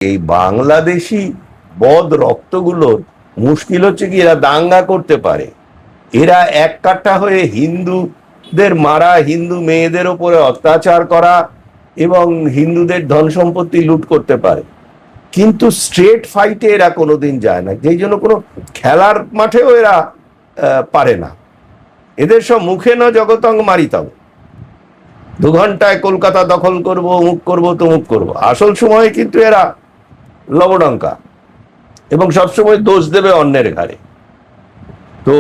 এই বাংলাদেশি বদ রক্তগুলোর মুশকিল হচ্ছে কি এরা দাঙ্গা করতে পারে, এরা এক কাঠা হয়ে হিন্দুদের মারা, হিন্দু মেয়েদের ওপরে অত্যাচার করা এবং হিন্দুদের ধন সম্পত্তি লুট করতে পারে, কিন্তু স্ট্রেট ফাইটে এরা কোনোদিন যায় না, যেই জন্য কোনো খেলার মাঠেও এরা পারে না। এদের সব মুখে ন জগতং মারিতাম, 2 ঘন্টায় কলকাতা দখল করব, অমুক করব, তমুক করব, আসল সময়ে কিন্তু এরা লবডঙ্কা এবং সবসময় দোষ দেবে অন্যের ঘাড়ে। তো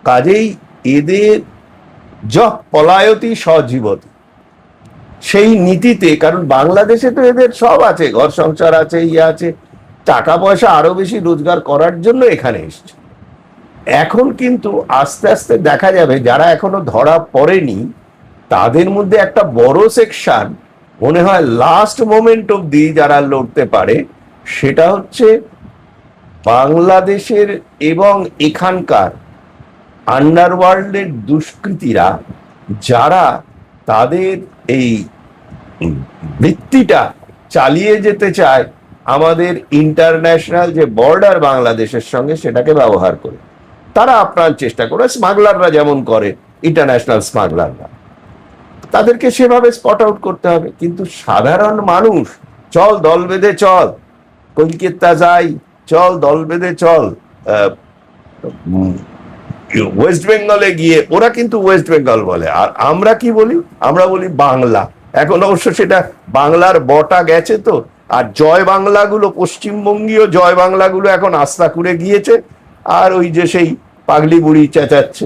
কাজেই এদের পলায়তি সজীবতি সেই নীতিতে, কারণ বাংলাদেশে তো এদের সব আছে, ঘর সংসার আছে, ইয়ে আছে, টাকা পয়সা আরো বেশি রোজগার করার জন্য এখানে এসছে। এখন কিন্তু আস্তে আস্তে দেখা যাবে যারা এখনো ধরা পড়েনি তাদের মধ্যে একটা বড় সেকশন মনে হয় লাস্ট মোমেন্ট অবধি যারা লড়তে পারে, সেটা হচ্ছে বাংলাদেশের এবং এখানকার আন্ডারওয়ার্ল্ডের দুষ্কৃতীরা, যারা তাদের এই বৃত্তিটা চালিয়ে যেতে চায় আমাদের ইন্টারন্যাশনাল যে বর্ডার বাংলাদেশের সঙ্গে, সেটাকে ব্যবহার করে তারা আপ্রাণ চেষ্টা করে, স্মাগলাররা যেমন করে, ইন্টারন্যাশনাল স্মাগলাররা, তাদেরকে সেভাবে স্পট আউট করতে হবে। কিন্তু সাধারণ মানুষ, চল দল বেঁধে চল, কলকাতা যাই, চল দল বেঁধে চল ওয়েস্ট বেঙ্গলে গিয়ে, ওরা কিন্তু ওয়েস্ট বেঙ্গল বলে, আর আমরা কি বলি? আমরা বলি বাংলা। এখন অবশ্য সেটা বাংলার বটা গেছে তো, আর জয় বাংলাগুলো, পশ্চিমবঙ্গীয় জয় বাংলাগুলো এখন আস্থা করে গিয়েছে, আর ওই যে সেই পাগলি বুড়ি চেঁচাচ্ছে